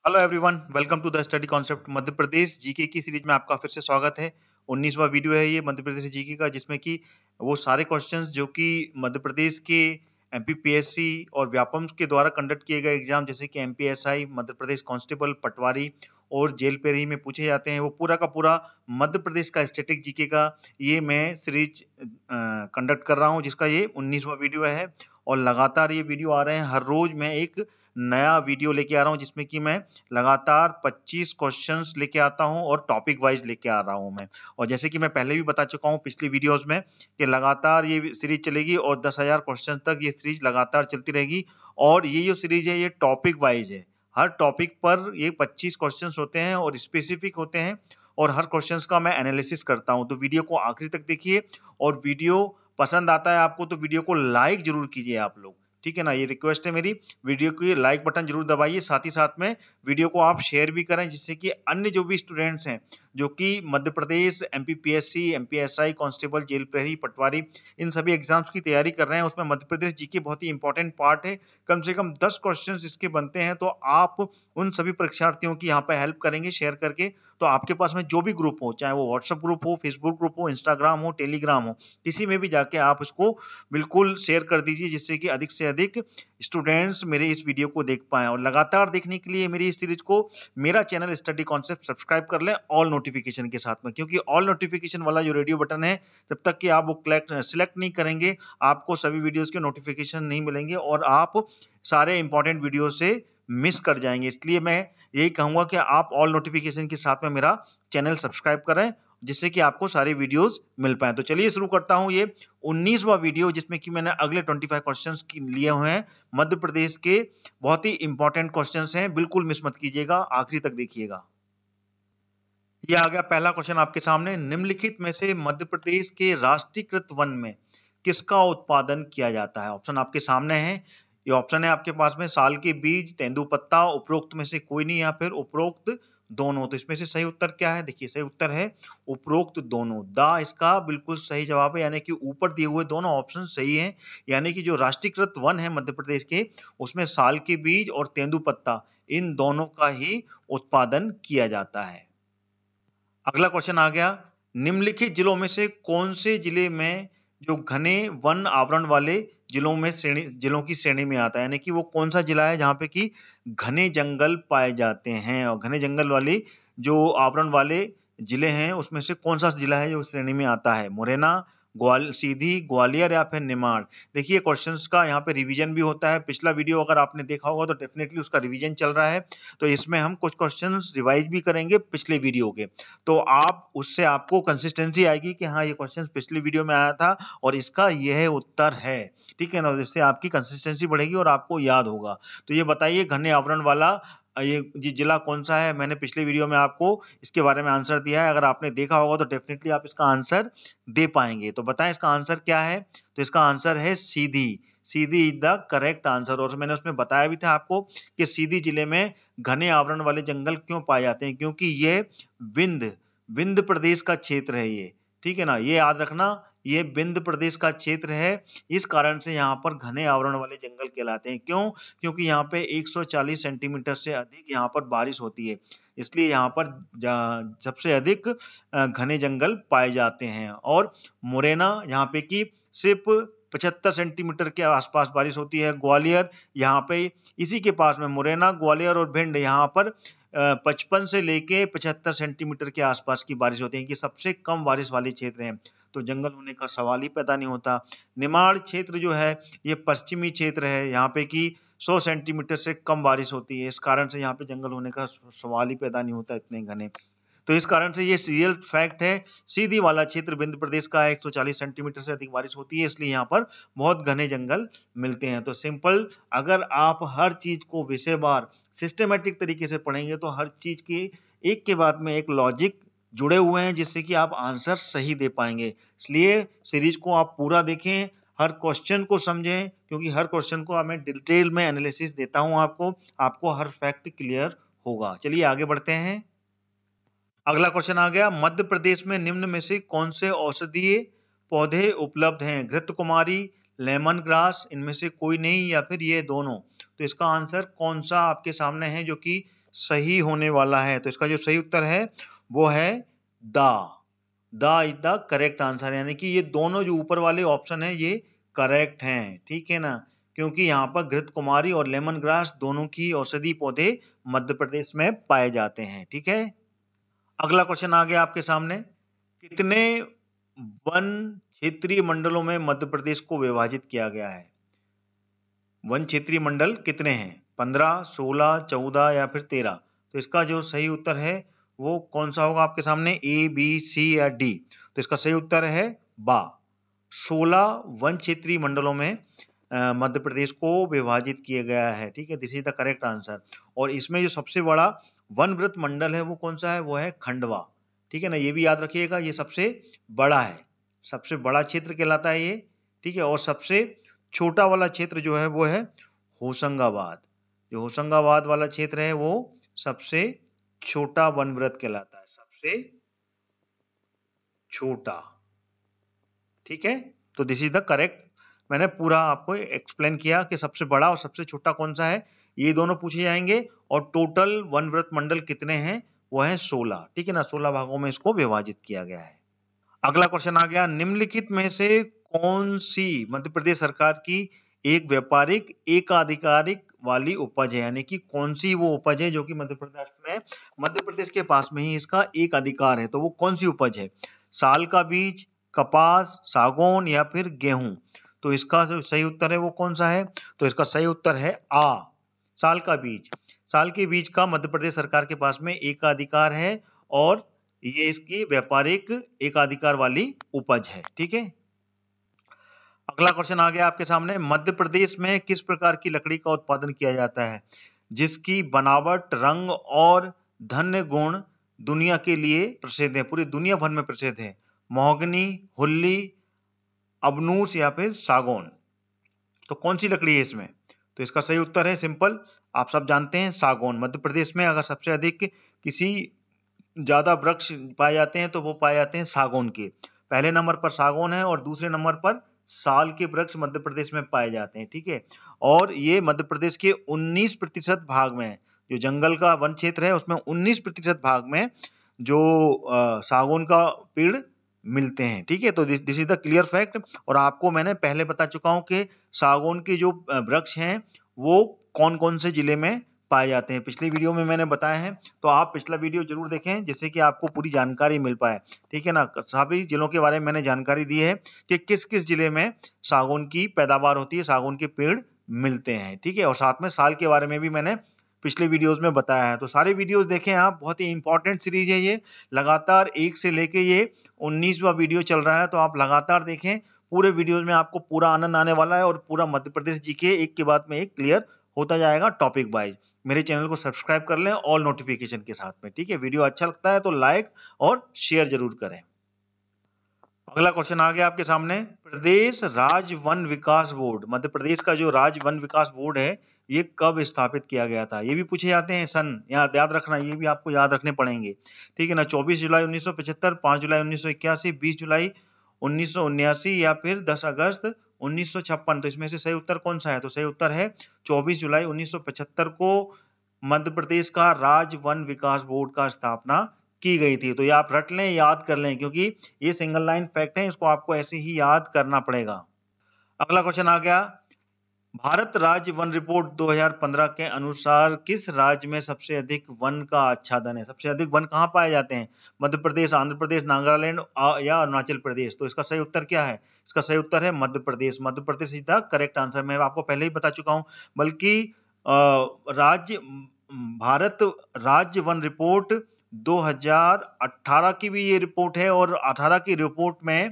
Hello everyone, welcome to the study concept Madhya Pradesh GK की series में आपका फिर से स्वागत है। 19वां वीडियो है ये मध्य प्रदेश जीके का, जिसमें कि वो सारे क्वेश्चंस जो कि मध्य प्रदेश के एमपीपीएससी और व्यापम के द्वारा कंडक्ट किए गए एग्जाम जैसे कि एमपीएसआई, मध्य प्रदेश कांस्टेबल, पटवारी और जेल पेरी में पूछे जाते हैं, वो पूरा का पूरा मध्य प्रदेश का स्टैटिक जीके का ये मैं सीरीज कंडक्ट कर रहा हूँ, जिसका ये 19वां वीडियो है। और लगातार ये वीडियो आ रहे हैं, हर रोज मैं एक नया वीडियो लेके आ रहा हूँ, जिसमें कि मैं लगातार 25 क्वेश्चंस लेके आता हूँ और टॉपिक वाइज लेके आ रहा हूँ मैं। और जैसे कि मैं पहले भी बता चुका हूँ पिछली वीडियोस में कि लगातार ये सीरीज चलेगी और 10,000 क्वेश्चन तक ये सीरीज लगातार चलती रहेगी। और ये जो सीरीज है ये टॉपिक वाइज है, हर टॉपिक पर ये 25 क्वेश्चंस होते हैं और स्पेसिफिक होते हैं, और हर क्वेश्चंस का मैं एनालिसिस करता हूँ। तो वीडियो को आखिरी तक देखिए, और वीडियो पसंद आता है आपको तो वीडियो को लाइक जरूर कीजिए आप लोग, ठीक है ना, ये रिक्वेस्ट है मेरी। वीडियो की लाइक बटन जरूर दबाइए, साथ ही साथ में वीडियो को आप शेयर भी करें, जिससे कि अन्य जो भी स्टूडेंट्स हैं जो कि Madhya Pradesh MPPSC, MPSI, constable, jail प्रहरी, पटवारी इन सभी एग्जाम्स की तैयारी कर रहे हैं, उसमें मध्य प्रदेश जीके बहुत ही इंपॉर्टेंट पार्ट है। कम से कम 10 क्वेश्चन इसके बनते हैं, तो आप उन सभी परीक्षार्थियों की यहाँ पे हेल्प करेंगे शेयर करके। तो आपके पास में जो भी ग्रुप हो, चाहे वो व्हाट्सएप ग्रुप हो, फेसबुक ग्रुप हो, इंस्टाग्राम हो, टेलीग्राम हो, किसी में भी जाके आप इसको बिल्कुल शेयर कर दीजिए, जिससे कि अधिक से अधिक स्टूडेंट्स मेरे इस वीडियो को देख पाएं। और लगातार देखने के लिए मेरी इस सीरीज को मेरा चैनल स्टडी कॉन्सेप्ट सब्सक्राइब कर लें ऑल नोटिफिकेशन के साथ में, क्योंकि ऑल नोटिफिकेशन वाला जो रेडियो बटन है, जब तक कि आप वो सिलेक्ट नहीं करेंगे, आपको सभी वीडियोस के नोटिफिकेशन नहीं मिलेंगे और आप सारे इंपॉर्टेंट वीडियो से मिस कर जाएंगे। इसलिए मैं यही कहूंगा कि आप ऑल नोटिफिकेशन के साथ में मेरा चैनल सब्सक्राइब करें, जिससे कि आपको सारे वीडियोस मिल पाए। तो चलिए शुरू करता हूं ये 19वां वीडियो, जिसमें कि मैंने अगले 25 क्वेश्चंस लिए हुए हैं मध्य प्रदेश के। बहुत ही इंपॉर्टेंट क्वेश्चंस हैं, बिल्कुल मिस मत कीजिएगा, आखिरी तक देखिएगा। ये आ गया पहला क्वेश्चन आपके सामने। निम्नलिखित में से मध्य प्रदेश के राष्ट्रीयकृत वन में किसका उत्पादन किया जाता है? ऑप्शन आपके सामने है। ये ऑप्शन है आपके पास में साल के बीज, तेंदुपत्ता, उपरोक्त में से कोई नहीं या फिर उपरोक्त दोनों। तो इसमें से सही उत्तर क्या है? देखिए, सही उत्तर है उपरोक्त दोनों। दा इसका बिल्कुल सही जवाब है, यानी कि ऊपर दिए हुए दोनों ऑप्शन सही हैं। यानी कि जो राष्ट्रीयकृत वन है मध्य प्रदेश के, उसमें साल के बीज और तेंदुपत्ता इन दोनों का ही उत्पादन किया जाता है। अगला क्वेश्चन आ गया। निम्नलिखित जिलों में से कौन से जिले में जो घने वन आवरण वाले जिलों की श्रेणी में आता है? यानी कि वो कौन सा जिला है जहां पे कि घने जंगल पाए जाते हैं, और घने जंगल वाले जो आवरण वाले जिले हैं उसमें से कौन सा जिला है जो उस श्रेणी में आता है? मुरैना, सीधी, ग्वालियर या फिर निमाड़। देखिए, क्वेश्चंस का यहाँ पे रिवीजन भी होता है। पिछला वीडियो अगर आपने देखा होगा तो डेफिनेटली उसका रिवीजन चल रहा है, तो इसमें हम कुछ क्वेश्चंस रिवाइज भी करेंगे पिछले वीडियो के। तो आप उससे आपको कंसिस्टेंसी आएगी कि हाँ, ये क्वेश्चन पिछली वीडियो में आया था और इसका यह उत्तर है, ठीक है ना। जिससे आपकी कंसिस्टेंसी बढ़ेगी और आपको याद होगा। तो ये बताइए, घने आवरण वाला ये जिला कौन सा है? मैंने पिछले वीडियो में आपको इसके बारे में आंसर दिया है, अगर आपने देखा होगा तो डेफिनेटली आप इसका आंसर दे पाएंगे। तो बताएं इसका आंसर क्या है? तो इसका आंसर है सीधी। सीधी इज द करेक्ट आंसर। और मैंने उसमें बताया भी था आपको कि सीधी जिले में घने आवरण वाले जंगल क्यों पाए जाते हैं, क्योंकि ये विंध्य विंध्य प्रदेश का क्षेत्र है ये, ठीक है ना, ये याद रखना, ये विंध्य प्रदेश का क्षेत्र है। इस कारण से यहाँ पर घने आवरण वाले जंगल कहलाते हैं। क्यों? क्योंकि यहाँ पे 140 सेंटीमीटर से अधिक यहाँ पर बारिश होती है, इसलिए यहाँ पर सबसे अधिक घने जंगल पाए जाते हैं। और मुरैना यहाँ पे की सिर्फ 75 सेंटीमीटर के आसपास बारिश होती है। ग्वालियर यहाँ पे इसी के पास में, मुरैना, ग्वालियर और भिंड यहाँ पर 55 से लेके 75 सेंटीमीटर के आसपास की बारिश होती है, कि सबसे कम बारिश वाले क्षेत्र हैं। तो जंगल होने का सवाल ही पैदा नहीं होता। निमाड़ क्षेत्र जो है ये पश्चिमी क्षेत्र है, यहाँ पे की 100 सेंटीमीटर से कम बारिश होती है, इस कारण से यहाँ पे जंगल होने का सवाल ही पैदा नहीं होता इतने घने। तो इस कारण से ये रियल फैक्ट है, सीधी वाला क्षेत्र विंध्य प्रदेश का है, 140 सेंटीमीटर से अधिक बारिश होती है, इसलिए यहाँ पर बहुत घने जंगल मिलते हैं। तो सिंपल, अगर आप हर चीज को विषयवार सिस्टमेटिक तरीके से पढ़ेंगे तो हर चीज की एक के बाद में एक लॉजिक जुड़े हुए हैं, जिससे कि आप आंसर सही दे पाएंगे। इसलिए सीरीज को आप पूरा देखें, हर क्वेश्चन को समझें, क्योंकि हर क्वेश्चन को मैं डिटेल में एनालिसिस देता हूं आपको हर फैक्ट क्लियर होगा। चलिए आगे बढ़ते हैं। अगला क्वेश्चन आ गया। मध्य प्रदेश में निम्न में से कौन से औषधीय पौधे उपलब्ध हैं? घृत कुमारी, लेमन ग्रास, इनमें से कोई नहीं या फिर ये दोनों। तो इसका आंसर कौन सा आपके सामने है जो कि सही होने वाला है। तो इसका जो सही उत्तर है वो है the is the correct answer, यानी कि ये दोनों जो ऊपर वाले ऑप्शन है ये करेक्ट हैं, ठीक है ना, क्योंकि यहाँ पर घृत कुमारी और लेमन ग्रास दोनों की औषधि पौधे मध्य प्रदेश में पाए जाते हैं, ठीक है। अगला क्वेश्चन आ गया आपके सामने, कितने वन क्षेत्रीय मंडलों में मध्य प्रदेश को विभाजित किया गया है? वन क्षेत्रीय मंडल कितने हैं? 15, 16, 14 या फिर 13? तो इसका जो सही उत्तर है वो कौन सा होगा आपके सामने, ए, बी, सी या डी? तो इसका सही उत्तर है बा, 16 वन क्षेत्रीय मंडलों में मध्य प्रदेश को विभाजित किया गया है, ठीक है, this is the correct answer. और इसमें जो सबसे बड़ा वन व्रत मंडल है वो कौन सा है, वो है खंडवा, ठीक है ना, ये भी याद रखिएगा, ये सबसे बड़ा है, सबसे बड़ा क्षेत्र कहलाता है ये, ठीक है। और सबसे छोटा वाला क्षेत्र जो है वो है होशंगाबाद, जो होशंगाबाद वाला क्षेत्र है वो सबसे छोटा वन व्रत कहलाता है, सबसे छोटा, ठीक है। तो दिस इज द करेक्ट, मैंने पूरा आपको एक्सप्लेन किया कि सबसे बड़ा और सबसे छोटा कौन सा है, ये दोनों पूछे जाएंगे। और टोटल वन व्रत मंडल कितने हैं, वो है 16, ठीक है ना, 16 भागों में इसको विभाजित किया गया है। अगला क्वेश्चन आ गया, निम्नलिखित में से कौन सी मध्य प्रदेश सरकार की एक व्यापारिक एकाधिकारिक वाली उपज है, यानी कि कौन सी वो उपज है जो कि मध्य प्रदेश के पास में ही इसका एक अधिकार है, तो वो कौन सी उपज है? साल का बीज, कपास, सागौन या फिर गेहूं? तो इसका सही उत्तर है वो कौन सा है? तो इसका सही उत्तर है आ, साल का बीज। साल के बीज का मध्य प्रदेश सरकार के पास में एकाधिकार है और ये इसकी व्यापारिक एकाधिकार वाली उपज है, ठीक है। अगला क्वेश्चन आ गया आपके सामने, मध्य प्रदेश में किस प्रकार की लकड़ी का उत्पादन किया जाता है जिसकी बनावट, रंग और धन्य गुण दुनिया के लिए प्रसिद्ध है, पूरी दुनिया भर में प्रसिद्ध है? महोगनी, हुल्ली, अबनूस या फिर सागौन? तो कौन सी लकड़ी है इसमें? तो इसका सही उत्तर है सिंपल, आप सब जानते हैं, सागौन। मध्य प्रदेश में अगर सबसे अधिक किसी ज्यादा वृक्ष पाए जाते हैं तो वो पाए जाते हैं सागौन के, पहले नंबर पर सागौन है और दूसरे नंबर पर साल के वृक्ष मध्य प्रदेश में पाए जाते हैं, ठीक है। और ये मध्य प्रदेश के 19% भाग में, जो जंगल का वन क्षेत्र है उसमें 19% भाग में जो सागौन का पेड़ मिलते हैं, ठीक है। तो this is the clear fact. और आपको मैंने पहले बता चुका हूं कि सागौन के जो वृक्ष हैं वो कौन कौन से जिले में पाए जाते हैं, पिछली वीडियो में मैंने बताया है, तो आप पिछला वीडियो जरूर देखें जिससे कि आपको पूरी जानकारी मिल पाए, ठीक है ना। सभी जिलों के बारे में मैंने जानकारी दी है कि किस किस जिले में सागौन की पैदावार होती है, सागौन के पेड़ मिलते हैं, ठीक है। और साथ में साल के बारे में भी मैंने पिछले वीडियोस में बताया है, तो सारे वीडियोस देखें आप, बहुत ही इंपॉर्टेंट सीरीज है ये, लगातार 1 से लेके ये 19वां वीडियो चल रहा है, तो आप लगातार देखें, पूरे वीडियोस में आपको पूरा आनंद आने वाला है और पूरा मध्य प्रदेश जीके एक के बाद में एक क्लियर होता जाएगा टॉपिक वाइज। मेरे चैनल को सब्सक्राइब कर लें ऑल नोटिफिकेशन के साथ में, ठीक है। वीडियो अच्छा लगता है तो लाइक और शेयर जरूर करें। अगला क्वेश्चन आ गया आपके सामने, प्रदेश राज्य वन विकास बोर्ड, मध्य प्रदेश का जो राज्य वन विकास बोर्ड है ये कब स्थापित किया गया था? ये भी पूछे जाते हैं सन, याद रखना, ये भी आपको याद रखने पड़ेंगे, ठीक है ना। 24 जुलाई 1975, 5 जुलाई 1981, 20 जुलाई 1979 या फिर 10 अगस्त 1956? तो इसमें से सही उत्तर कौन सा है? तो सही उत्तर है 24 जुलाई 1975 को मध्य प्रदेश का राज्य वन विकास बोर्ड का स्थापना की गई थी। तो ये आप रट लें, याद कर लें, क्योंकि ये सिंगल लाइन फैक्ट है, इसको आपको ऐसे ही याद करना पड़ेगा। अगला क्वेश्चन आ गया, भारत राज्य वन रिपोर्ट 2015 के अनुसार किस राज्य में सबसे अधिक वन का आच्छादन है? सबसे अधिक वन कहाँ पाए जाते हैं? मध्य प्रदेश, आंध्र प्रदेश, नागालैंड या अरुणाचल प्रदेश? तो इसका सही उत्तर क्या है? इसका सही उत्तर है Madhya Pradesh. Madhya Pradesh is the correct answer. मैं आपको पहले ही बता चुका हूं, बल्कि भारत राज्य वन रिपोर्ट 2018 की भी ये रिपोर्ट है और 18 की रिपोर्ट में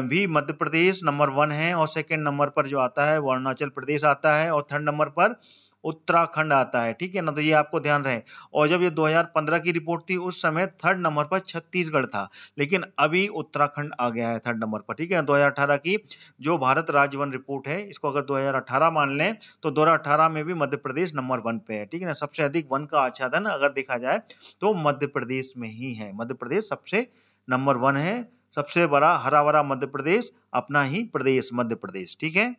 भी मध्य प्रदेश नंबर 1 है और सेकंड नंबर पर जो आता है वो अरुणाचल प्रदेश आता है और थर्ड नंबर पर उत्तराखंड आता है, ठीक है ना। तो ये आपको ध्यान रहे। और जब ये 2015 की रिपोर्ट थी उस समय थर्ड नंबर पर छत्तीसगढ़ था, लेकिन अभी उत्तराखंड आ गया है थर्ड नंबर पर, ठीक है ना। 2018 की जो भारत राज्य वन रिपोर्ट है इसको अगर 2018 मान लें तो 2018 में भी मध्य प्रदेश नंबर 1 पे है, ठीक है ना। सबसे अधिक वन का आच्छादन अगर देखा जाए तो मध्य प्रदेश में ही है, मध्य प्रदेश सबसे नंबर 1 है, सबसे बड़ा हरा भरा मध्य प्रदेश अपना ही प्रदेश मध्य प्रदेश, ठीक है।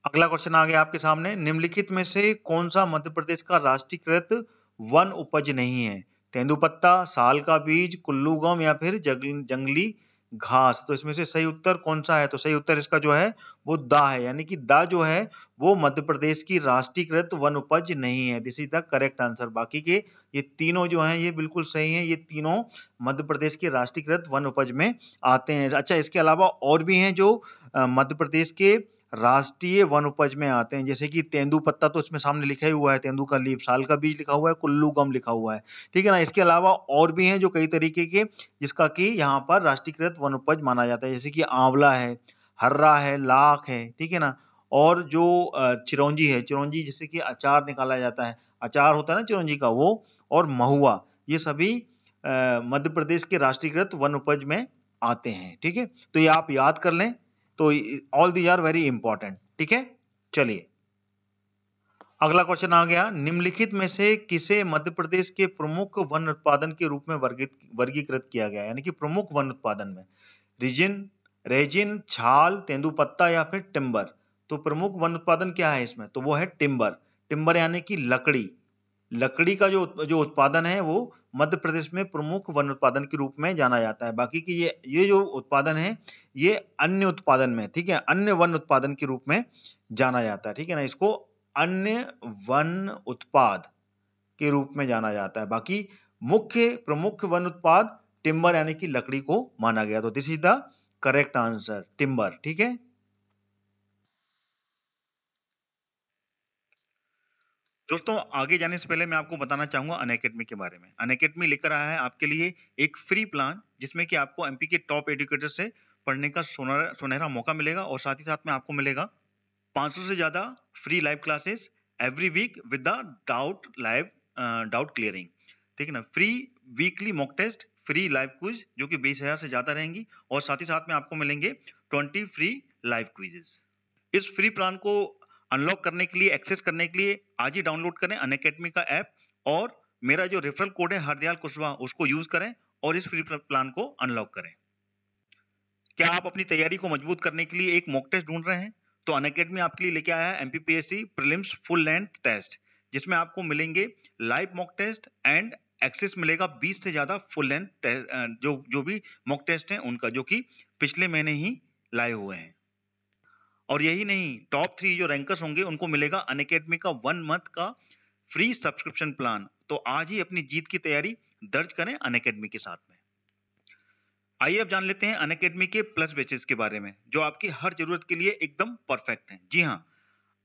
अगला क्वेश्चन आ गया आपके सामने, निम्नलिखित में से कौन सा मध्य प्रदेश का राष्ट्रीयकृत वन उपज नहीं है? तेंदुपत्ता, साल का बीज, कुल्लू गम या फिर जंगली घास। तो इसमें से सही उत्तर कौन सा है? तो सही उत्तर इसका जो है वो दा है, यानी कि दा जो है वो मध्य प्रदेश की राष्ट्रीयकृत वन उपज नहीं है। This is the correct answer. बाकी के ये तीनों जो हैं ये बिल्कुल सही हैं, ये तीनों मध्य प्रदेश की राष्ट्रीयकृत वन उपज में आते हैं। अच्छा, इसके अलावा और भी हैं जो मध्य प्रदेश के राष्ट्रीय वन उपज में आते हैं, जैसे कि तेंदुपत्ता तो इसमें सामने लिखा ही हुआ है, तेंदू का लीफ, साल का बीज लिखा हुआ है, कुल्लू गम लिखा हुआ है, ठीक है ना। इसके अलावा और भी हैं जो कई तरीके के, जिसका कि यहाँ पर राष्ट्रीयकृत वन उपज माना जाता है, जैसे कि आंवला है, हर्रा है, लाख है, ठीक है ना। और जो चिरौंजी है, चिरौंजी जिससे कि अचार निकाला जाता है, अचार होता है ना चिरौंजी का वो, और महुआ, ये सभी मध्य प्रदेश के राष्ट्रीयकृत वन उपज में आते हैं, ठीक है। तो ये आप याद कर लें, तो all these are very important, ठीक है। चलिए अगला क्वेश्चन आ गया, निम्नलिखित में से किसे मध्य प्रदेश के प्रमुख वन उत्पादन के रूप में वर्गीकृत किया गया है? यानी कि प्रमुख वन उत्पादन में रेजिन, छाल, तेंदुपत्ता या फिर टिम्बर। तो प्रमुख वन उत्पादन क्या है इसमें? तो वो है टिम्बर। टिम्बर यानी कि लकड़ी। लकड़ी का जो उत्पादन है वो मध्य प्रदेश में प्रमुख वन उत्पादन के रूप में जाना जाता है। बाकी की ये जो उत्पादन है ये अन्य उत्पादन में, ठीक है, अन्य वन उत्पादन के रूप में जाना जाता है, ठीक है ना। इसको अन्य वन उत्पाद के रूप में जाना जाता है। बाकी मुख्य प्रमुख वन उत्पाद टिम्बर यानी कि लकड़ी को माना गया। तो this is the correct answer, timber, ठीक है। दोस्तों आगे जाने से पहले मैं आपको बताना चाहूंगा अनअकैडमी के बारे में। अनअकैडमी लेकर आया है आपके लिए एक फ्री प्लान, जिसमें कि आपको एमपी के टॉप एजुकेटर से पढ़ने का सुनहरा मौका मिलेगा, और साथ ही साथ में आपको मिलेगा 500 से ज्यादा free live classes every week with the doubt clearing, ठीक है ना। Free weekly mock test, free live quiz जो कि 20,000 से ज्यादा रहेंगी, और साथ ही साथ में आपको मिलेंगे 20 फ्री लाइव क्विजेस। इस फ्री प्लान को अनलॉक करने के लिए, एक्सेस करने के लिए आज ही डाउनलोड करें अनअकैडमी का ऐप, और मेरा जो रेफरल कोड है हरदयाल कुशवाहा उसको यूज करें और इस फ्री प्लान को अनलॉक करें। क्या आप अपनी तैयारी को मजबूत करने के लिए एक मॉक टेस्ट ढूंढ रहे हैं? तो अनअकैडमी आपके लिए लेके आया है MPPSC prelims full length test, जिसमें आपको मिलेंगे live mock test and access मिलेगा 20 से ज्यादा फुल लेंथ जो भी मॉक टेस्ट हैं उनका, जो कि पिछले महीने ही लाए हुए हैं। और यही नहीं, टॉप 3 जो रैंकर्स होंगे उनको मिलेगा अनअकैडमी का 1 मंथ का फ्री सब्सक्रिप्शन प्लान। तो आज ही अपनी जीत की तैयारी दर्ज करें अनअकैडमी के साथ में। आइए अब जान लेते हैं अनअकैडमी के प्लस बैचेस के बारे में, जो आपकी हर जरूरत के लिए एकदम परफेक्ट हैं। जी हाँ,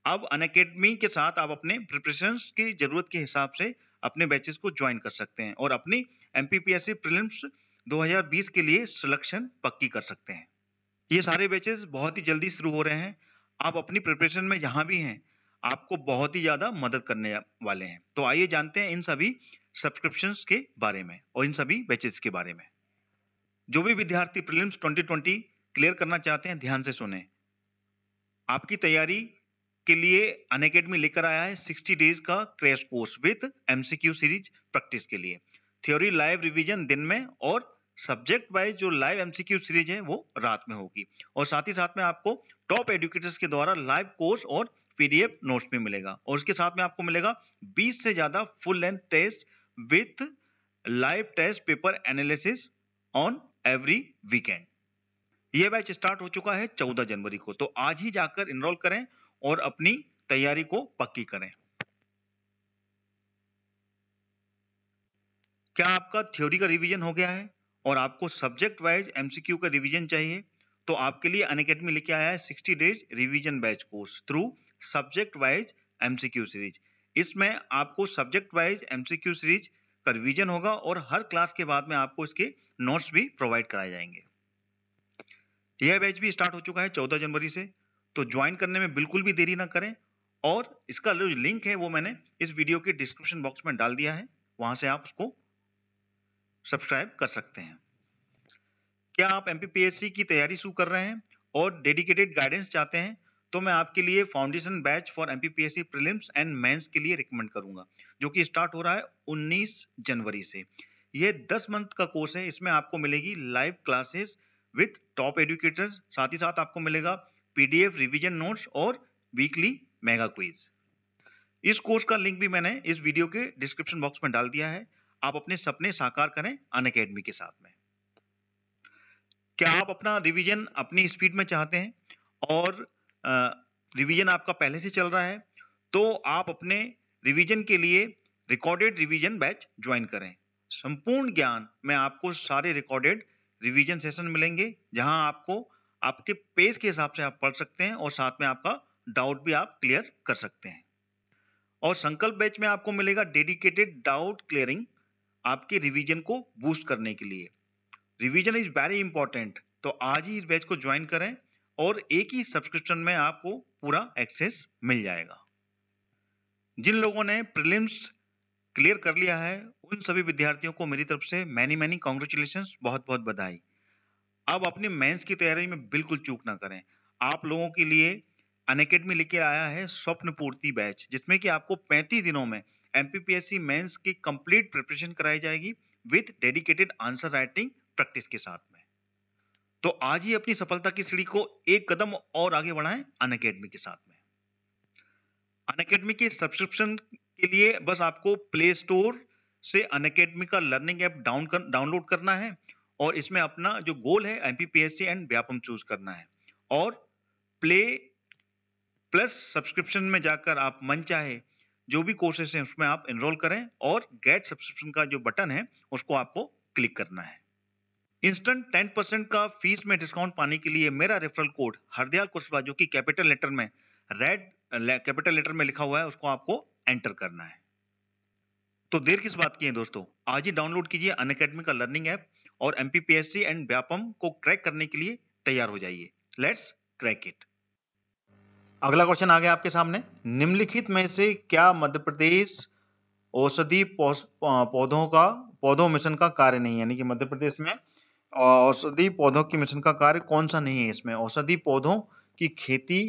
अब अनअकैडमी के साथ आप अपने प्रिपरेशंस की जरूरत के हिसाब से अपने बैचेस को ज्वाइन कर सकते हैं और अपनी एमपीपीएससी प्रीलिम्स 2020 के लिए सिलेक्शन पक्की कर सकते हैं। ये सारे बैचेस बहुत ही जल्दी शुरू हो रहे हैं। आप अपनी प्रिपरेशन में जहां भी हैं, आपको बहुत ही ज्यादा मदद करने वाले हैं। तो आइए जानते हैं इन सभी सब्सक्रिप्शंस के बारे में और इन सभी बैचेस के बारे में। जो भी विद्यार्थी प्रीलिम्स 2020 क्लियर करना चाहते हैं, ध्यान से सुने। आपकी तैयारी के लिए अनअकैडमी लेकर आया है 60 डेज का crash course with MCQ series practice के लिए। थ्योरी लाइव रिवीजन दिन में, और सब्जेक्ट वाइज जो लाइव एमसीक्यू सीरीज है वो रात में होगी। और साथ ही साथ में आपको टॉप एजुकेटर्स के द्वारा लाइव कोर्स और पीडीएफ नोट्स भी मिलेगा, और उसके साथ में आपको मिलेगा 20 से ज्यादा full length test with live test paper analysis on every weekend. यह बैच स्टार्ट हो चुका है 14 जनवरी को, तो आज ही जाकर इनरोल करें और अपनी तैयारी को पक्की करें। क्या आपका थ्योरी का रिवीजन हो गया है और आपको सब्जेक्ट वाइज एमसीक्यू का रिवीजन चाहिए? तो आपके लिए अनअकैडमी लेके आया है 60 days revision batch course through subject wise MCQ series. इसमें आपको सब्जेक्ट वाइज एमसीक्यू सीरीज का रिवीजन होगा, और हर क्लास के बाद में आपको इसके नोट्स भी प्रोवाइड कराए जाएंगे। यह बैच भी स्टार्ट हो चुका है 14 जनवरी से, तो ज्वाइन करने में बिल्कुल भी देरी ना करें। और इसका जो लिंक है वो मैंने इस वीडियो के डिस्क्रिप्शन बॉक्स में डाल दिया है, वहां से आप उसको सब्सक्राइब कर सकते हैं। क्या आप एमपीपीएससी की तैयारी शुरू कर रहे हैं और डेडिकेटेड गाइडेंस चाहते हैं? तो मैं आपके लिए foundation batch for MPPSC prelims and mains के लिए रिकमेंड करूंगा, जो कि स्टार्ट हो रहा है 19 जनवरी से। यह 10 मंथ का कोर्स है। इसमें आपको मिलेगी live classes with top educators, साथ ही साथ आपको मिलेगा पीडीएफ रिवीजन नोट्स और वीकली मेगा क्विज। इस कोर्स का लिंक भी मैंने इस वीडियो के डिस्क्रिप्शन बॉक्स में डाल दिया है। आप अपने सपने साकार करें अनअकैडमी के साथ में। क्या आप अपना रिवीजन अपनी स्पीड में चाहते हैं और रिवीजन आपका पहले से चल रहा है, तो आप अपने रिवीजन के लिए रिकॉर्डेड रिवीजन बैच ज्वाइन करें। संपूर्ण ज्ञान में आपको सारे रिकॉर्डेड रिवीजन सेशन मिलेंगे, जहां आपको आपके पेस के हिसाब से आप पढ़ सकते हैं और साथ में आपका डाउट भी आप क्लियर कर सकते हैं। और संकल्प बैच में आपको मिलेगा डेडिकेटेड डाउट क्लियरिंग आपके रिवीजन को बूस्ट करने के लिए। रिवीजन इज वेरी इंपॉर्टेंट, तो आज ही इस बैच को ज्वाइन करें और एक ही सब्सक्रिप्शन में आपको पूरा एक्सेस मिल जाएगा। जिन लोगों ने प्रीलिम्स क्लियर कर लिया है उन सभी विद्यार्थियों को मेरी तरफ से मैनी कॉन्ग्रेचुलेशंस, बहुत बहुत बधाई। अब अपने मेंस की तैयारी में बिल्कुल चूक ना करें। आप लोगों के लिए अनअकैडमी लेके आया है स्वप्न पूर्ति बैच, जिसमें कि आपको 35 दिनों में एमपीपीएससी मेंस की कंप्लीट प्रिपरेशन कराई जाएगी with dedicated answer writing practice के साथ में। तो आज ही अपनी सफलता की सीढ़ी को एक कदम और आगे बढ़ाएं अनअकैडमी के साथ में। अनअकैडमी के सब्सक्रिप्शन के लिए बस आपको प्ले स्टोर से अनअकैडमी का लर्निंग ऐप डाउनलोड करना है और इसमें अपना जो गोल है एमपीपीएससी एंड व्यापम चूज करना है और प्ले प्लस सब्सक्रिप्शन में जाकर आप मन चाहे जो भी कोर्सेस हैं उसमें आप एनरोल करें और गेट सब्सक्रिप्शन का जो बटन है उसको आपको क्लिक करना है। इंस्टेंट 10% का फीस में डिस्काउंट पाने के लिए मेरा रेफरल कोड हरदयाल कुशवाहा, जो कि कैपिटल लेटर में रेड कैपिटल लेटर में लिखा हुआ है, उसको आपको एंटर करना है। तो देर किस बात की है दोस्तों, आज ही डाउनलोड कीजिए अनअकैडमी का लर्निंग ऐप और एमपीपीएससी एंड व्यापम को क्रैक करने के लिए तैयार हो जाइए। Let's crack it. अगला क्वेश्चन आ गया आपके सामने। निम्नलिखित में से क्या मध्य प्रदेश औषधि पौधों मिशन का कार्य नहीं है, यानी कि मध्य प्रदेश में औषधि पौधों की मिशन का कार्य कौन सा नहीं है? इसमें औषधि पौधों की खेती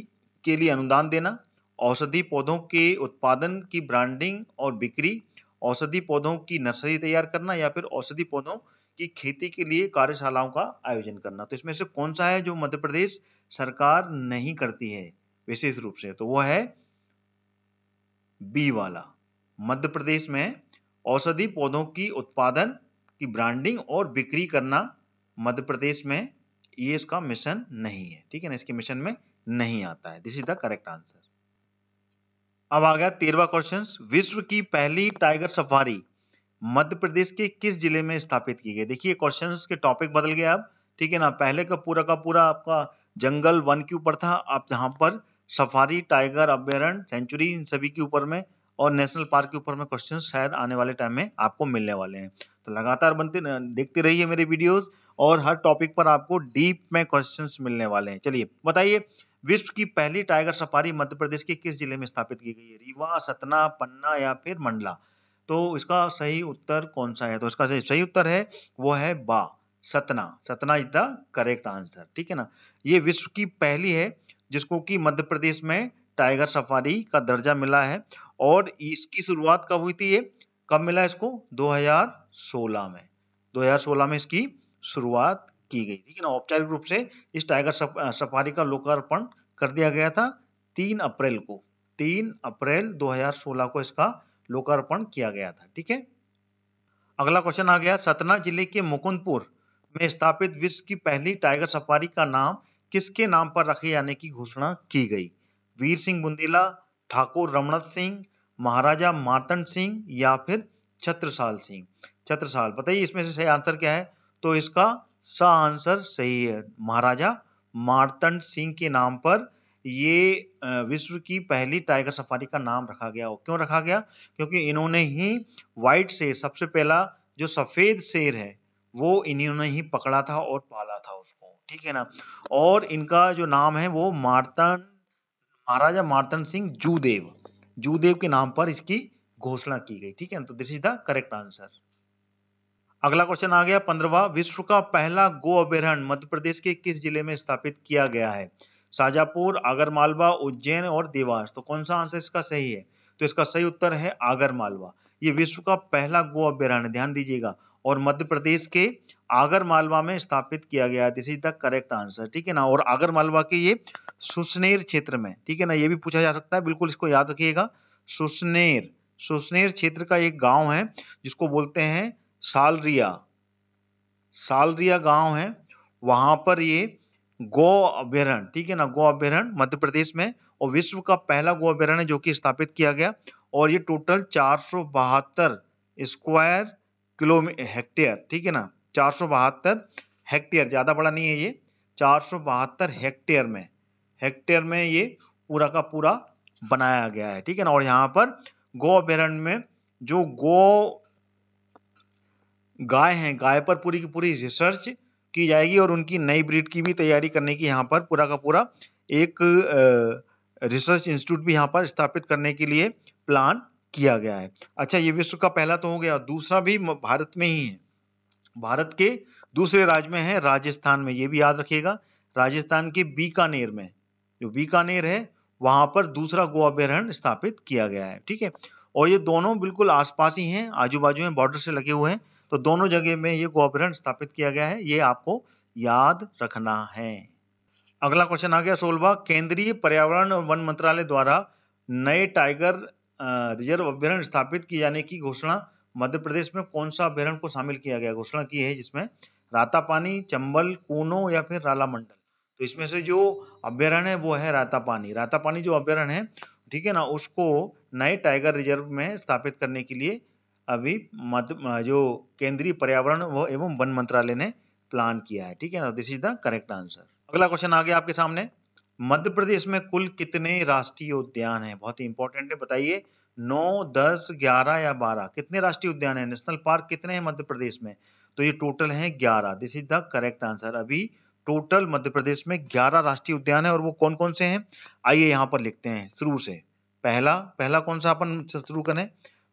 के लिए अनुदान देना, औषधि पौधों के उत्पादन की ब्रांडिंग और बिक्री, औषधि पौधों की नर्सरी तैयार करना या फिर औषधि पौधों की खेती के लिए कार्यशालाओं का आयोजन करना। तो इसमें से कौन सा है जो मध्य प्रदेश सरकार नहीं करती है विशेष रूप से? तो वो है बी वाला। मध्य प्रदेश में औषधि पौधों की उत्पादन की ब्रांडिंग और बिक्री करना मध्य प्रदेश में ये इसका मिशन नहीं है, ठीक है ना, इसके मिशन में नहीं आता है। This is the correct answer. अब आ गया 13वां क्वेश्चन। विश्व की पहली टाइगर सफारी मध्य प्रदेश के किस जिले में स्थापित की गई? देखिए क्वेश्चंस के टॉपिक बदल गया अब, ठीक है ना। पहले का पूरा आपका जंगल वन के ऊपर था, अब यहाँ पर सफारी, टाइगर अभ्यारण्य, सेंचुरी, इन सभी के ऊपर में और नेशनल पार्क के ऊपर में क्वेश्चन शायद आने वाले टाइम में आपको मिलने वाले हैं। तो लगातार देखते रहिए मेरे वीडियोस और हर टॉपिक पर आपको डीप में क्वेश्चंस मिलने वाले हैं। चलिए बताइए, विश्व की पहली टाइगर सफारी मध्य प्रदेश के किस जिले में स्थापित की गई है? रीवा, सतना, पन्ना या फिर मंडला? तो इसका सही उत्तर कौन सा है? तो इसका सही उत्तर है वो है बा, Satna. Satna is the correct answer, ठीक है ना। ये विश्व की पहली है जिसको कि मध्य प्रदेश में टाइगर सफारी का दर्जा मिला है और इसकी शुरुआत कब हुई थी? ये कब मिला इसको? 2016 में। 2016 में इसकी शुरुआत की गई, ठीक है ना। औपचारिक रूप से इस टाइगर सफारी का लोकार्पण कर दिया गया था 3 अप्रैल को। 3 अप्रैल 2016 को इसका लोकार्पण किया गया था, ठीक है। अगला क्वेश्चन आ गया, सतना जिले के मुकुंदपुर में स्थापित विश्व की पहली टाइगर सफारी का नाम किसके नाम पर रखे जाने की घोषणा की गई? वीर सिंह बुंदेला, ठाकुर रमणत सिंह, महाराजा मार्तंड सिंह या फिर छत्रसाल सिंह? छत्रसाल। बताइए इसमें से सही आंसर क्या है? तो इसका सा आंसर सही है, महाराजा मार्तंड सिंह के नाम पर ये विश्व की पहली टाइगर सफारी का नाम रखा गया। क्यों रखा गया? क्योंकि इन्होंने ही व्हाइट शेर, सबसे पहला जो सफेद शेर है वो इन्होंने ही पकड़ा था और पाला था उसको, ठीक है ना। और इनका जो नाम है वो महाराजा मार्तंड सिंह जूदेव के नाम पर इसकी घोषणा की गई, ठीक है। तो this is the correct answer. अगला क्वेश्चन आ गया 15वां, विश्व का पहला गो अभ्यारण्य मध्य प्रदेश के किस जिले में स्थापित किया गया है? शाजापुर, आगरमालवा, उज्जैन और देवास? तो कौन सा आंसर इसका सही है? तो इसका सही उत्तर है आगरमालवा। ये विश्व का पहला गो अभ्यारण्य, ध्यान दीजिएगा, और मध्य प्रदेश के आगरमालवा में स्थापित किया गया। This is the correct answer, ठीक है ना। और आगरमालवा के ये सुसनेर क्षेत्र में, ठीक है ना, ये भी पूछा जा सकता है, बिल्कुल इसको याद रखिएगा। सुसनेर, सुसनेर क्षेत्र का एक गांव है जिसको बोलते हैं सालरिया, सालरिया गांव है, वहां पर ये गौ अभ्यारण्य, ठीक है ना, गौ अभ्यारण्य मध्य प्रदेश में, और विश्व का पहला गौ अभ्यारण्य जो कि स्थापित किया गया, और ये टोटल 472 स्क्वायर हेक्टेयर, ठीक है ना, 472 हेक्टेयर, ज्यादा बड़ा नहीं है ये, 472 हेक्टेयर में ये पूरा का पूरा बनाया गया है, ठीक है ना। और यहाँ पर गौ अभ्यारण्य में जो गौ गाय हैं, गाय पर पूरी की पूरी रिसर्च की जाएगी और उनकी नई ब्रीड की भी तैयारी करने की यहाँ पर पूरा का पूरा एक रिसर्च इंस्टीट्यूट भी यहाँ पर स्थापित करने के लिए प्लान किया गया है। अच्छा, ये विश्व का पहला तो हो गया, दूसरा भी भारत में ही है, भारत के दूसरे राज्य में है, राजस्थान में, ये भी याद रखिएगा, राजस्थान के बीकानेर में, जो बीकानेर है वहां पर दूसरा गो अभ्यारण्य स्थापित किया गया है, ठीक है। और ये दोनों बिल्कुल आसपास ही हैं, आजू बाजू में, बॉर्डर से लगे हुए हैं, तो दोनों जगह में ये गो अभ्यारण्य स्थापित किया गया है, ये आपको याद रखना है। अगला क्वेश्चन आ गया 16वां, केंद्रीय पर्यावरण और वन मंत्रालय द्वारा नए टाइगर रिजर्व अभ्यारण्य स्थापित किए जाने की घोषणा मध्य प्रदेश में कौन सा अभ्यारण्य को शामिल किया गया, घोषणा की है, जिसमें रातापानी, चंबल, कूनो या फिर रालामंडल। तो इसमें से जो अभ्यारण्य है वो है रातापानी, रातापानी जो अभ्यारण्य है, ठीक है ना, उसको नए टाइगर रिजर्व में स्थापित करने के लिए अभी जो केंद्रीय पर्यावरण एवं वन मंत्रालय ने प्लान किया है, ठीक है ना, this is the correct answer. अगला क्वेश्चन आ गया आपके सामने, मध्य प्रदेश में कुल कितने राष्ट्रीय उद्यान हैं, बहुत ही इंपॉर्टेंट है, बताइए 9, 10, 11 या 12, कितने राष्ट्रीय उद्यान है, नेशनल पार्क कितने हैं मध्य प्रदेश में, तो ये टोटल है 11, this is the correct answer. अभी टोटल मध्य प्रदेश में 11 राष्ट्रीय उद्यान है, और वो कौन कौन से हैं, आइए यहाँ पर लिखते हैं शुरू से। पहला कौन सा अपन शुरू करें,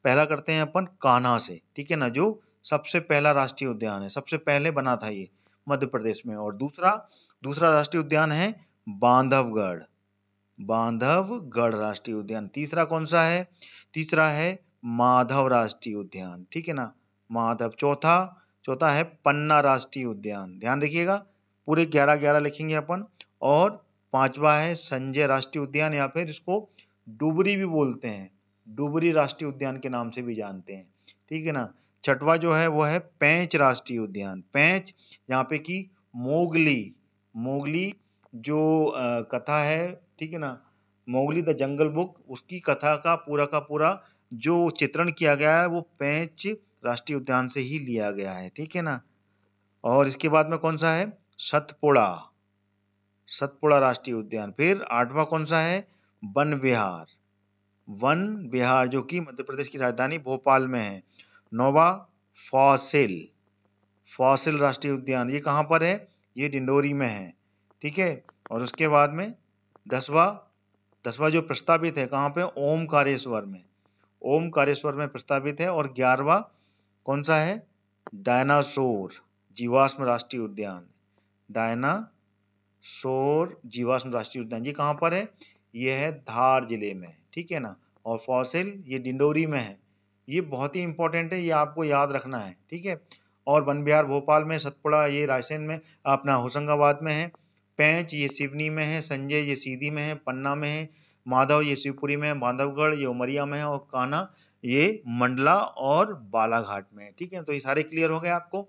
पहला करते हैं अपन कान्हा से, ठीक है ना, जो सबसे पहला राष्ट्रीय उद्यान है, सबसे पहले बना था ये मध्य प्रदेश में। और दूसरा राष्ट्रीय उद्यान है बांधवगढ़, बांधवगढ़ राष्ट्रीय उद्यान। तीसरा कौन सा है, तीसरा है माधव राष्ट्रीय उद्यान, ठीक है ना, माधव। चौथा है पन्ना राष्ट्रीय उद्यान, ध्यान रखिएगा, पूरे 11 लिखेंगे अपन। और पांचवा है संजय राष्ट्रीय उद्यान, या फिर इसको डुबरी भी बोलते हैं, डुबरी राष्ट्रीय उद्यान के नाम से भी जानते हैं, ठीक है ना। छठवा जो है वो है पेंच राष्ट्रीय उद्यान, पेंच, यहाँ पे की मोगली जो कथा है, ठीक है ना, मोगली द जंगल बुक, उसकी कथा का पूरा जो चित्रण किया गया है वो पेंच राष्ट्रीय उद्यान से ही लिया गया है, ठीक है ना। और इसके बाद में कौन सा है, सतपुड़ा राष्ट्रीय उद्यान। फिर आठवां कौन सा है, वन विहार जो कि मध्य प्रदेश की राजधानी भोपाल में है। नौवां फॉसिल राष्ट्रीय उद्यान, ये कहाँ पर है, ये डिंडोरी में है, ठीक है। और उसके बाद में दसवां जो प्रस्तावित है कहाँ पे, ओमकारेश्वर में प्रस्तावित है। और 11वां कौन सा है, डायनासोर जीवाश्म राष्ट्रीय उद्यान, ये कहाँ पर है, ये है धार जिले में, ठीक है ना। और फॉसिल ये डिंडोरी में है, ये बहुत ही इंपॉर्टेंट है, ये आपको याद रखना है, ठीक है। और वन विहार भोपाल में, सतपुड़ा ये रायसेन में, अपना होशंगाबाद में है, पेंच ये सिवनी में है, संजय ये सीधी में है, पन्ना में है, माधव ये शिवपुरी में है, बांधवगढ़ ये उमरिया में है, और कान्हा ये मंडला और बालाघाट में है, ठीक है। तो ये सारे क्लियर हो गए आपको,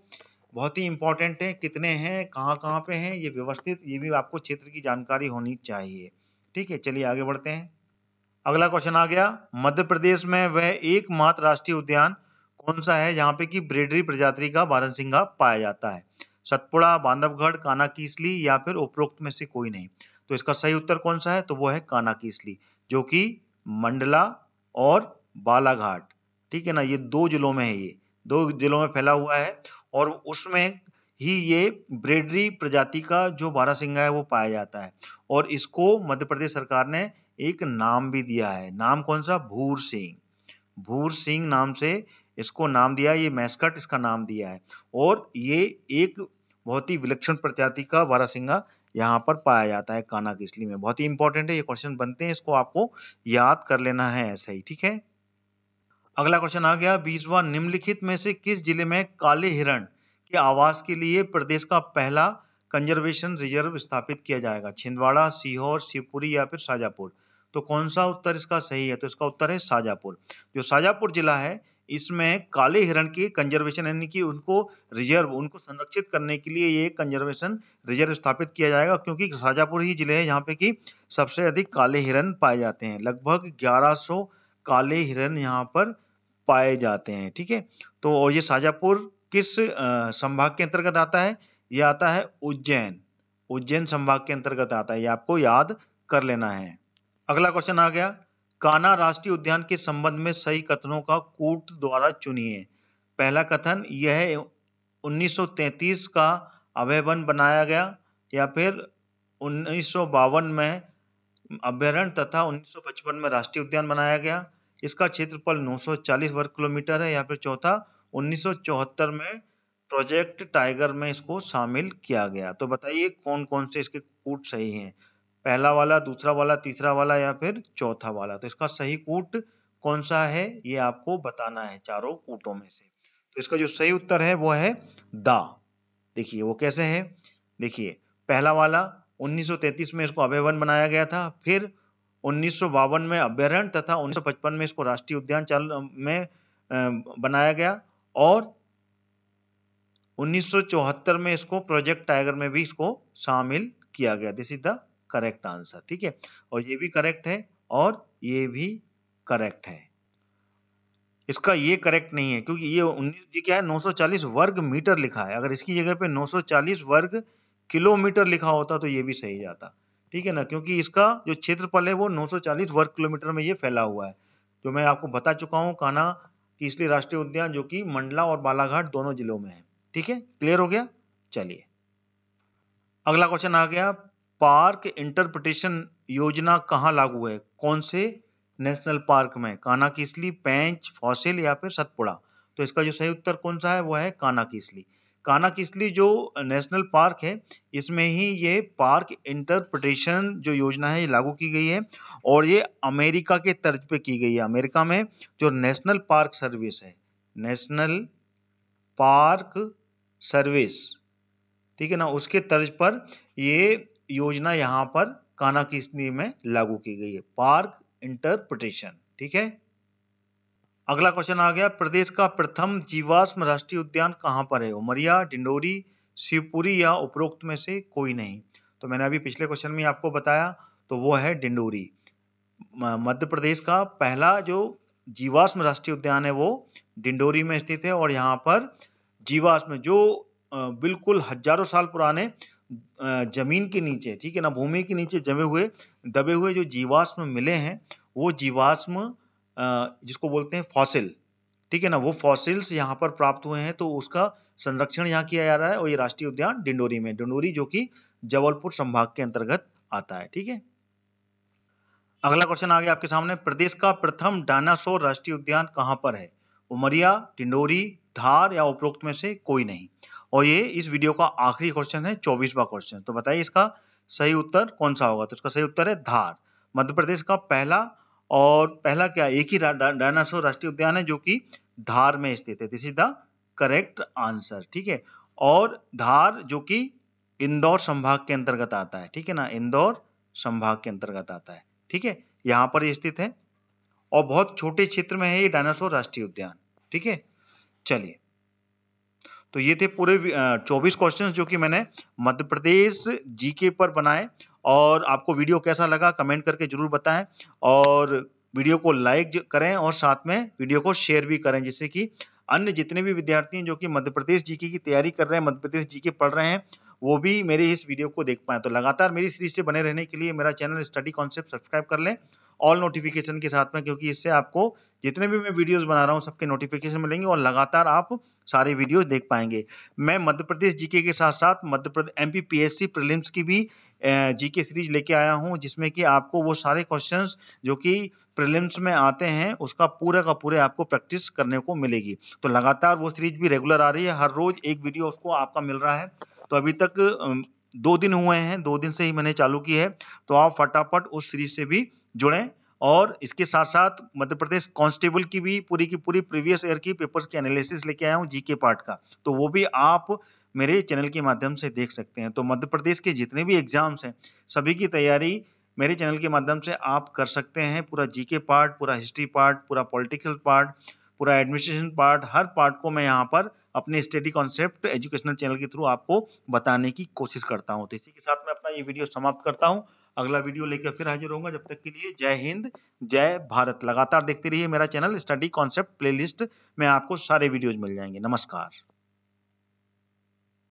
बहुत ही इंपॉर्टेंट है, कितने हैं, कहाँ पे हैं, ये व्यवस्थित, ये भी आपको क्षेत्र की जानकारी होनी चाहिए, ठीक है। चलिए आगे बढ़ते हैं। अगला क्वेश्चन आ गया, मध्य प्रदेश में वह एकमात्र राष्ट्रीय उद्यान कौन सा है जहाँ पे कि ब्रेडरी प्रजाति का बारहसिंगा पाया जाता है, सतपुड़ा, बांधवगढ़, कानाकीसली या फिर उपरोक्त में से कोई नहीं। तो इसका सही उत्तर कौन सा है, तो वो है कानाकीसली, जो कि मंडला और बालाघाट, ठीक है ना, ये 2 जिलों में है, ये 2 जिलों में फैला हुआ है, और उसमें ही ये ब्रेडरी प्रजाति का जो बारहसिंगा है वो पाया जाता है। और इसको मध्य प्रदेश सरकार ने एक नाम भी दिया है, नाम कौन सा, भूर सिंह नाम से इसको नाम दिया है, ये मैस्कट इसका नाम दिया है। और ये एक बहुत ही विलक्षण प्रजाति का बारहसिंगा यहाँ पर पाया जाता है कानाकिसली में, बहुत ही इंपॉर्टेंट है, ये क्वेश्चन बनते हैं, इसको आपको याद कर लेना है ऐसे ही, ठीक है। अगला क्वेश्चन आ गया 20वां, निम्नलिखित में से किस जिले में काले हिरण के आवास के लिए प्रदेश का पहला कंजर्वेशन रिजर्व स्थापित किया जाएगा? छिंदवाड़ा, सीहोर, शिवपुरी या फिर शाजापुर? तो कौन सा उत्तर इसका सही है? तो इसका उत्तर है शाजापुर। जो शाजापुर जिला है इसमें काले हिरण की कंजर्वेशन यानी कि उनको रिजर्व, उनको संरक्षित करने के लिए ये कंजर्वेशन रिजर्व स्थापित किया जाएगा, क्योंकि शाजापुर ही जिले है जहाँ पे कि सबसे अधिक काले हिरण पाए जाते हैं। लगभग 1100 काले हिरण यहाँ पर पाए जाते हैं। ठीक है, तो और ये शाजापुर किस संभाग के अंतर्गत आता है? ये आता है उज्जैन, उज्जैन संभाग के अंतर्गत आता है। ये आपको याद कर लेना है। अगला क्वेश्चन आ गया, कान्हा राष्ट्रीय उद्यान के संबंध में सही कथनों का कूट द्वारा चुनिए। पहला कथन, यह 1933 का अभय वन बनाया गया, या फिर 1952 में अभ्यारण्य तथा 1955 में राष्ट्रीय उद्यान बनाया गया, इसका क्षेत्रफल 940 वर्ग किलोमीटर है, या फिर चौथा 1974 में प्रोजेक्ट टाइगर में इसको शामिल किया गया। तो बताइए कौन कौन से इसके कूट सही हैं? पहला वाला, दूसरा वाला, तीसरा वाला या फिर चौथा वाला? तो इसका सही कूट कौन सा है ये आपको बताना है चारों कूटों में से। तो इसका जो सही उत्तर है वो है दा। देखिए वो कैसे है, देखिए पहला वाला 1933 में इसको अभय वन बनाया गया था, फिर 1952 में अभ्यारण्य तथा 1955 में इसको राष्ट्रीय उद्यान में बनाया गया, और 1974 में इसको प्रोजेक्ट टाइगर में भी इसको शामिल किया गया। This is the correct answer. ठीक है, और ये भी करेक्ट है और ये भी करेक्ट है। इसका ये करेक्ट नहीं है क्योंकि ये क्या है, 940 वर्ग मीटर लिखा है। अगर इसकी जगह पे 940 वर्ग किलोमीटर लिखा होता तो ये भी सही जाता। ठीक है ना, क्योंकि इसका जो क्षेत्रफल है वो 940 वर्ग किलोमीटर में ये फैला हुआ है, जो मैं आपको बता चुका हूँ। कान्हा किसली राष्ट्रीय उद्यान जो कि मंडला और बालाघाट दोनों जिलों में है। ठीक है, क्लियर हो गया। चलिए अगला क्वेश्चन आ गया, पार्क इंटरप्रिटेशन योजना कहाँ लागू है? कौन से नेशनल पार्क में? कान्हा किसली, पेंच, फॉसिल या फिर सतपुड़ा? तो इसका जो सही उत्तर कौन सा है वो है कान्हा किसली। कान्हा किसली जो नेशनल पार्क है इसमें ही ये पार्क इंटरप्रिटेशन जो योजना है ये लागू की गई है, और ये अमेरिका के तर्ज पे की गई है। अमेरिका में जो नेशनल पार्क सर्विस है, नेशनल पार्क सर्विस, ठीक है ना, उसके तर्ज पर ये योजना यहाँ पर कान्हा किसली में लागू की गई है, पार्क इंटरप्रिटेशन। ठीक है, अगला क्वेश्चन आ गया, प्रदेश का प्रथम जीवाश्म राष्ट्रीय उद्यान कहाँ पर है? उमरिया, डिंडोरी, शिवपुरी या उपरोक्त में से कोई नहीं? तो मैंने अभी पिछले क्वेश्चन में आपको बताया, तो वो है डिंडोरी। मध्य प्रदेश का पहला जो जीवाश्म राष्ट्रीय उद्यान है वो डिंडोरी में स्थित है, और यहाँ पर जीवाश्म जो बिल्कुल हजारों साल पुराने जमीन के नीचे, ठीक है ना, भूमि के नीचे जमे हुए दबे हुए जो जीवाश्म मिले हैं, वो जीवाश्म जिसको बोलते हैं फॉसिल, ठीक है ना, वो फॉसिल्स यहाँ पर प्राप्त हुए हैं। तो उसका संरक्षण यहाँ किया जा रहा है, और ये राष्ट्रीय उद्यान डिंडोरी में, डिंडोरी जो कि जबलपुर संभाग के अंतर्गत आता है। ठीक है, अगला क्वेश्चन आ गया आपके सामने, प्रदेश का प्रथम डायनासोर राष्ट्रीय उद्यान कहाँ पर है? उमरिया, डिंडोरी, धार या उपरोक्त में से कोई नहीं? और ये इस वीडियो का आखिरी क्वेश्चन है, 24वां क्वेश्चन। तो बताइए इसका सही उत्तर कौन सा होगा? तो इसका सही उत्तर है धार। मध्य प्रदेश का पहला, और पहला क्या, एक ही डायनासोर राष्ट्रीय उद्यान है जो कि धार में स्थित है। This is the correct answer. ठीक है, और धार जो कि इंदौर संभाग के अंतर्गत आता है। ठीक है ना, इंदौर संभाग के अंतर्गत आता है। ठीक है, यहाँ पर स्थित है, और बहुत छोटे क्षेत्र में है ये डायनासोर राष्ट्रीय उद्यान। ठीक है, चलिए तो ये थे पूरे 24 क्वेश्चंस जो कि मैंने मध्य प्रदेश जीके पर बनाए। और आपको वीडियो कैसा लगा कमेंट करके जरूर बताएं, और वीडियो को लाइक करें और साथ में वीडियो को शेयर भी करें, जिससे कि अन्य जितने भी विद्यार्थी हैं जो कि मध्य प्रदेश जीके की तैयारी कर रहे हैं, मध्य प्रदेश जीके पढ़ रहे हैं, वो भी मेरे इस वीडियो को देख पाएं। तो लगातार मेरी सीरीज से बने रहने के लिए मेरा चैनल स्टडी कॉन्सेप्ट सब्सक्राइब कर लें, ऑल नोटिफिकेशन के साथ में, क्योंकि इससे आपको जितने भी मैं वीडियोस बना रहा हूँ सबके नोटिफिकेशन मिलेंगे, और लगातार आप सारे वीडियो देख पाएंगे। मैं मध्य प्रदेश जीके के साथ साथ मध्य प्रदेश एमपीपीएससी प्रीलिम्स की भी जीके सीरीज लेके आया हूँ, जिसमें कि आपको वो सारे क्वेश्चंस जो कि प्रीलिम्स में आते हैं उसका पूरा का पूरे आपको प्रैक्टिस करने को मिलेगी। तो लगातार वो सीरीज भी रेगुलर आ रही है, हर रोज एक वीडियो उसको आपका मिल रहा है। तो अभी तक 2 दिन हुए हैं, 2 दिन से ही मैंने चालू की है, तो आप फटाफट उस सीरीज से भी जुड़ें और इसके साथ साथ मध्य प्रदेश कांस्टेबल की भी पूरी प्रीवियस ईयर की पेपर्स की एनालिसिस लेके आया हूँ जीके पार्ट का, तो वो भी आप मेरे चैनल के माध्यम से देख सकते हैं। तो मध्य प्रदेश के जितने भी एग्जाम्स हैं सभी की तैयारी मेरे चैनल के माध्यम से आप कर सकते हैं। पूरा जीके पार्ट, पूरा हिस्ट्री पार्ट, पूरा पॉलिटिकल पार्ट, पूरा एडमिनिस्ट्रेशन पार्ट, हर पार्ट को मैं यहाँ पर अपने स्टडी कॉन्सेप्ट एजुकेशनल चैनल के थ्रू आपको बताने की कोशिश करता हूँ। तो इसी के साथ मैं अपना ये वीडियो समाप्त करता हूँ। अगला वीडियो लेकर फिर हाजिर होऊंगा। जब तक के लिए जय हिंद, जय भारत। लगातार देखते रहिए मेरा चैनल स्टडी कॉन्सेप्ट प्लेलिस्ट में, आपको सारे वीडियोज मिल जाएंगे। नमस्कार।